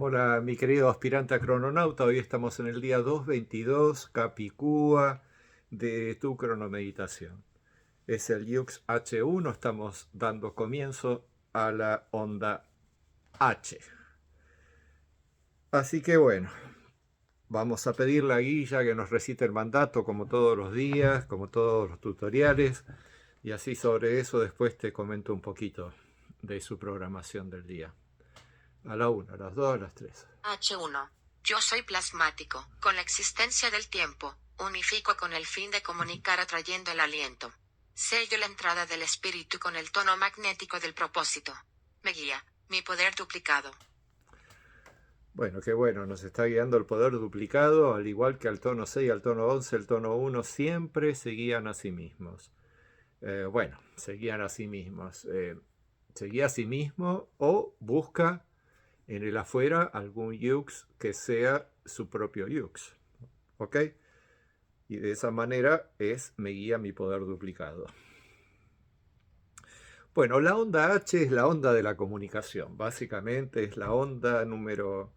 Hola, mi querido aspirante a crononauta. Hoy estamos en el día 222, Capicúa, de tu cronomeditación. Es el Yux H1, estamos dando comienzo a la onda H. Así que bueno, vamos a pedirle a Guilla que nos recite el mandato como todos los días, como todos los tutoriales, y así sobre eso después te comento un poquito de su programación del día. A la 1, a las 2, a las 3. H1. Yo soy plasmático. Con la existencia del tiempo, unifico con el fin de comunicar atrayendo el aliento. Sello la entrada del espíritu con el tono magnético del propósito. Me guía, mi poder duplicado. Bueno, qué bueno, nos está guiando el poder duplicado, al igual que al tono 6, al tono 11, el tono 1, siempre se guían a sí mismos. Se guían a sí mismos. Se guía a sí mismo o busca en el afuera algún yux que sea su propio yux. ¿Ok? Y de esa manera es me guía mi poder duplicado. Bueno, la onda H es la onda de la comunicación. Básicamente es la onda número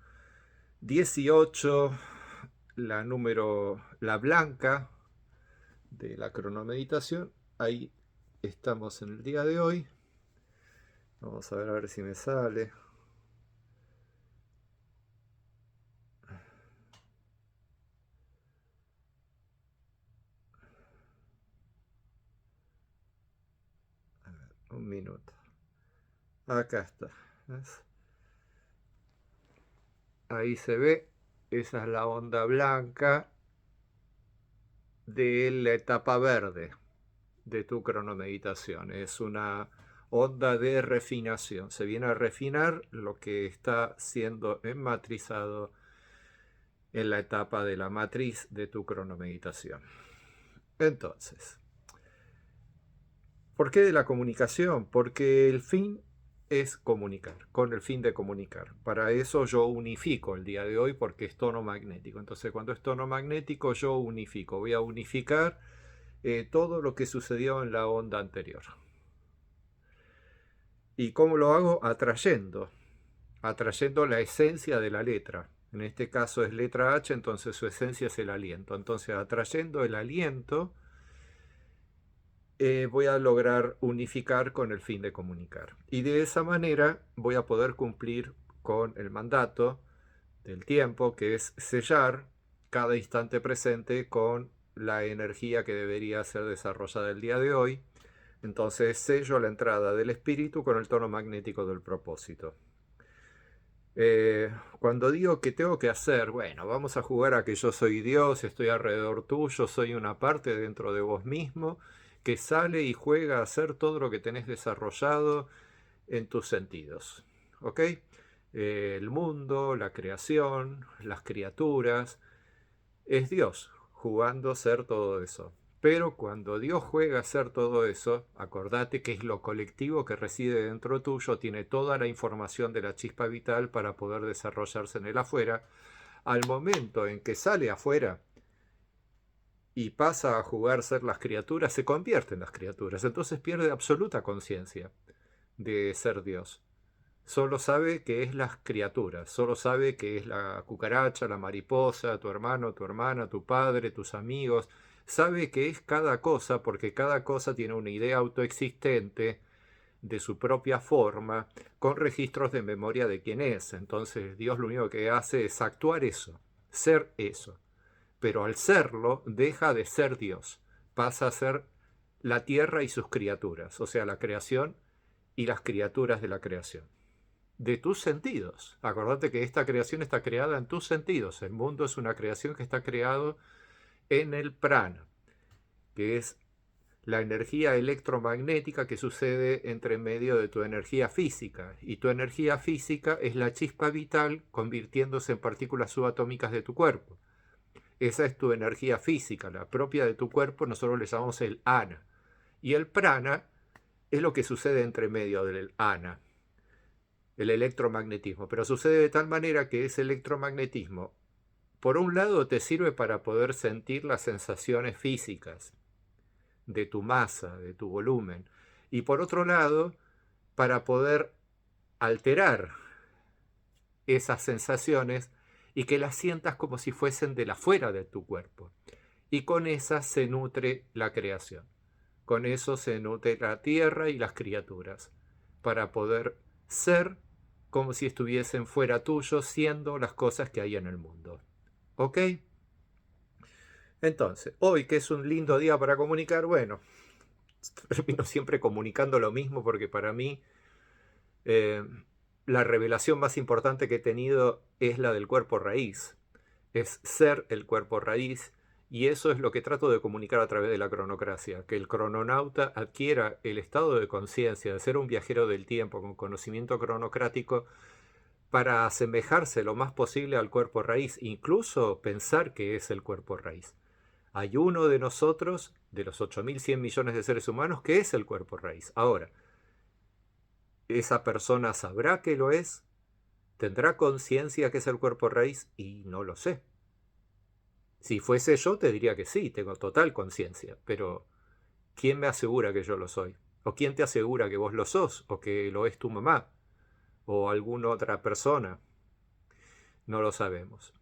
18, la blanca de la cronomeditación. Ahí estamos en el día de hoy. Vamos a ver si me sale. Un minuto. Acá está. ¿Ves? Ahí se ve. Esa es la onda blanca de la etapa verde de tu cronomeditación. Es una onda de refinación. Se viene a refinar lo que está siendo enmatrizado en la etapa de la matriz de tu cronomeditación. Entonces, ¿por qué de la comunicación? Porque el fin es comunicar, con el fin de comunicar. Para eso yo unifico el día de hoy porque es tono magnético. Entonces, cuando es tono magnético, yo unifico. Voy a unificar todo lo que sucedió en la onda anterior. ¿Y cómo lo hago? Atrayendo la esencia de la letra. En este caso es letra H, entonces su esencia es el aliento. Entonces, atrayendo el aliento, voy a lograr unificar con el fin de comunicar. Y de esa manera voy a poder cumplir con el mandato del tiempo, que es sellar cada instante presente con la energía que debería ser desarrollada el día de hoy. Entonces sello la entrada del espíritu con el tono magnético del propósito. Cuando digo que tengo que hacer, bueno, vamos a jugar a que yo soy Dios, estoy alrededor tuyo, soy una parte dentro de vos mismo, que sale y juega a hacer todo lo que tenés desarrollado en tus sentidos. ¿Ok? El mundo, la creación, las criaturas, es Dios jugando a ser todo eso. Pero cuando Dios juega a hacer todo eso, acordate que es lo colectivo que reside dentro tuyo, tiene toda la información de la chispa vital para poder desarrollarse en el afuera. Al momento en que sale afuera y pasa a jugar a ser las criaturas, se convierte en las criaturas. Entonces pierde absoluta conciencia de ser Dios. Solo sabe que es las criaturas, solo sabe que es la cucaracha, la mariposa, tu hermano, tu hermana, tu padre, tus amigos. Sabe que es cada cosa porque cada cosa tiene una idea autoexistente de su propia forma, con registros de memoria de quién es. Entonces Dios lo único que hace es actuar eso, ser eso. Pero al serlo, deja de ser Dios, pasa a ser la tierra y sus criaturas, o sea, la creación y las criaturas de la creación de tus sentidos. Acordate que esta creación está creada en tus sentidos. El mundo es una creación que está creado en el prana, que es la energía electromagnética que sucede entre medio de tu energía física. Y tu energía física es la chispa vital convirtiéndose en partículas subatómicas de tu cuerpo. Esa es tu energía física, la propia de tu cuerpo, nosotros le llamamos el ana. Y el prana es lo que sucede entre medio del ana, el electromagnetismo, pero sucede de tal manera que ese electromagnetismo, por un lado, te sirve para poder sentir las sensaciones físicas de tu masa, de tu volumen, y por otro lado, para poder alterar esas sensaciones y que las sientas como si fuesen de la fuera de tu cuerpo. Y con esas se nutre la creación. Con eso se nutre la tierra y las criaturas, para poder ser como si estuviesen fuera tuyo, siendo las cosas que hay en el mundo. ¿Ok? Entonces, hoy que es un lindo día para comunicar, bueno, termino siempre comunicando lo mismo porque para mí eh, la revelación más importante que he tenido es la del cuerpo raíz. Es ser el cuerpo raíz, y eso es lo que trato de comunicar a través de la cronocracia, que el crononauta adquiera el estado de conciencia de ser un viajero del tiempo con conocimiento cronocrático para asemejarse lo más posible al cuerpo raíz, incluso pensar que es el cuerpo raíz. Hay uno de nosotros, de los 8.100 millones de seres humanos, que es el cuerpo raíz. Ahora, ¿esa persona sabrá que lo es? ¿Tendrá conciencia que es el cuerpo raíz? Y no lo sé. Si fuese yo, te diría que sí, tengo total conciencia, pero ¿quién me asegura que yo lo soy? ¿O quién te asegura que vos lo sos? ¿O que lo es tu mamá? ¿O alguna otra persona? No lo sabemos.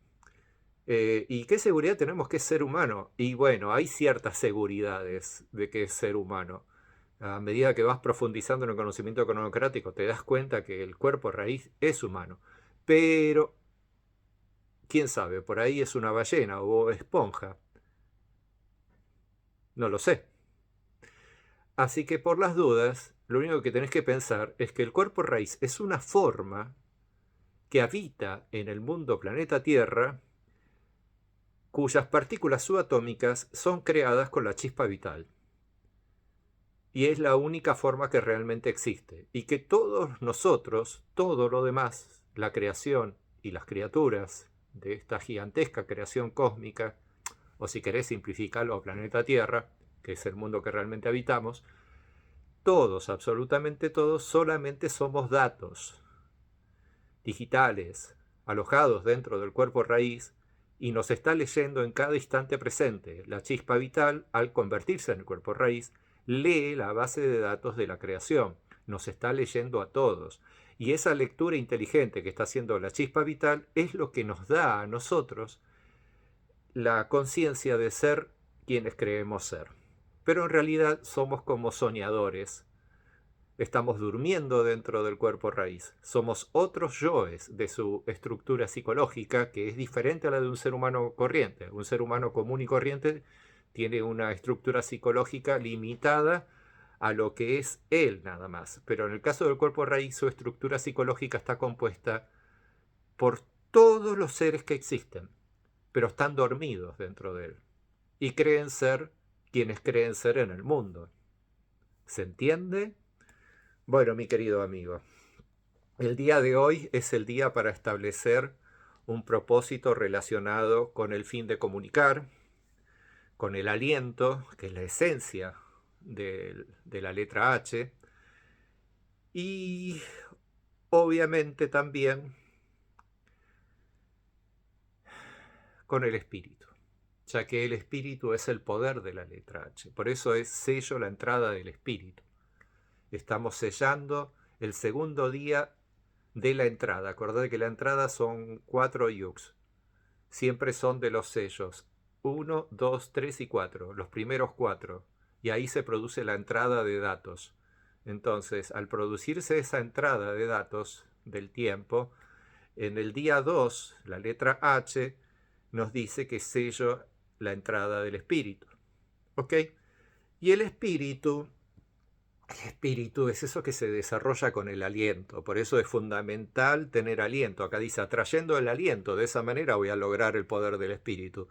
¿Y qué seguridad tenemos que es ser humano? Y bueno, hay ciertas seguridades de que es ser humano. A medida que vas profundizando en el conocimiento cronocrático, te das cuenta que el cuerpo raíz es humano. Pero, quién sabe, por ahí es una ballena o esponja. No lo sé. Así que por las dudas, lo único que tenés que pensar es que el cuerpo raíz es una forma que habita en el mundo planeta Tierra, cuyas partículas subatómicas son creadas con la chispa vital. Y es la única forma que realmente existe. Y que todos nosotros, todo lo demás, la creación y las criaturas de esta gigantesca creación cósmica, o si querés simplificarlo a planeta Tierra, que es el mundo que realmente habitamos, todos, absolutamente todos, solamente somos datos digitales, alojados dentro del cuerpo raíz, y nos está leyendo en cada instante presente. La chispa vital, al convertirse en el cuerpo raíz, lee la base de datos de la creación, nos está leyendo a todos. Y esa lectura inteligente que está haciendo la chispa vital es lo que nos da a nosotros la conciencia de ser quienes creemos ser. Pero en realidad somos como soñadores. Estamos durmiendo dentro del cuerpo raíz. Somos otros yoes de su estructura psicológica que es diferente a la de un ser humano corriente. Un ser humano común y corriente tiene una estructura psicológica limitada a lo que es él nada más. Pero en el caso del cuerpo raíz, su estructura psicológica está compuesta por todos los seres que existen, pero están dormidos dentro de él. Y creen ser quienes creen ser en el mundo. ¿Se entiende? Bueno, mi querido amigo, el día de hoy es el día para establecer un propósito relacionado con el fin de comunicar, con el aliento, que es la esencia de la letra H, y obviamente también con el espíritu, ya que el espíritu es el poder de la letra H. Por eso es sello la entrada del espíritu. Estamos sellando el segundo día de la entrada. Acordad que la entrada son 4 yux. Siempre son de los sellos 1, 2, 3 y 4. Los primeros 4. Y ahí se produce la entrada de datos. Entonces, al producirse esa entrada de datos del tiempo, en el día 2, la letra H nos dice que sello la entrada del espíritu. ¿Ok? Y el espíritu es eso que se desarrolla con el aliento. Por eso es fundamental tener aliento. Acá dice, atrayendo el aliento. De esa manera voy a lograr el poder del espíritu.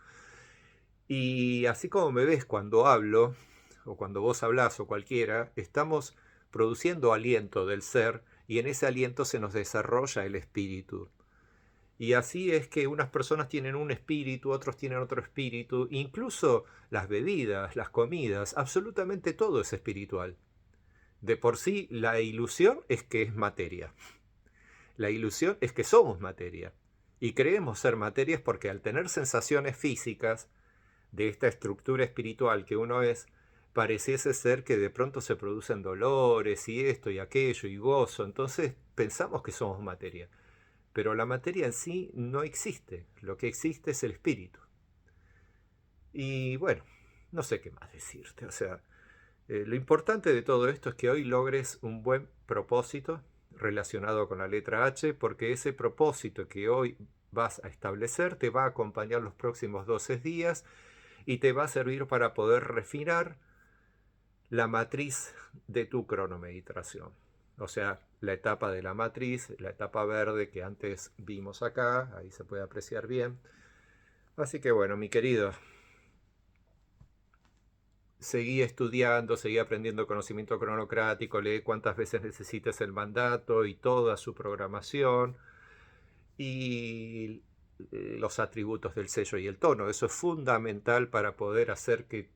Y así como me ves cuando hablo, o cuando vos hablás o cualquiera, estamos produciendo aliento del ser, y en ese aliento se nos desarrolla el espíritu. Y así es que unas personas tienen un espíritu, otros tienen otro espíritu, incluso las bebidas, las comidas, absolutamente todo es espiritual. De por sí, la ilusión es que es materia. La ilusión es que somos materia. Y creemos ser materias porque al tener sensaciones físicas de esta estructura espiritual que uno es, pareciese ser que de pronto se producen dolores y esto y aquello y gozo. Entonces pensamos que somos materia. pero la materia en sí no existe. Lo que existe es el espíritu. Y bueno, no sé qué más decirte. O sea, lo importante de todo esto es que hoy logres un buen propósito relacionado con la letra H, porque ese propósito que hoy vas a establecer te va a acompañar los próximos 12 días y te va a servir para poder refinar la matriz de tu cronomeditación. O sea, la etapa de la matriz, la etapa verde que antes vimos acá, ahí se puede apreciar bien. Así que bueno, mi querido, seguí estudiando, seguí aprendiendo conocimiento cronocrático, lee cuántas veces necesites el mandato y toda su programación y los atributos del sello y el tono. Eso es fundamental para poder hacer que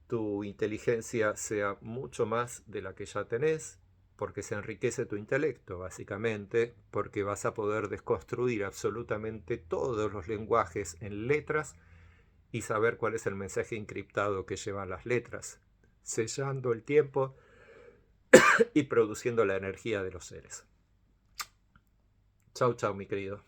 tu inteligencia sea mucho más de la que ya tenés, porque se enriquece tu intelecto, básicamente, porque vas a poder desconstruir absolutamente todos los lenguajes en letras y saber cuál es el mensaje encriptado que llevan las letras, sellando el tiempo y produciendo la energía de los seres. Chau, chau, mi querido.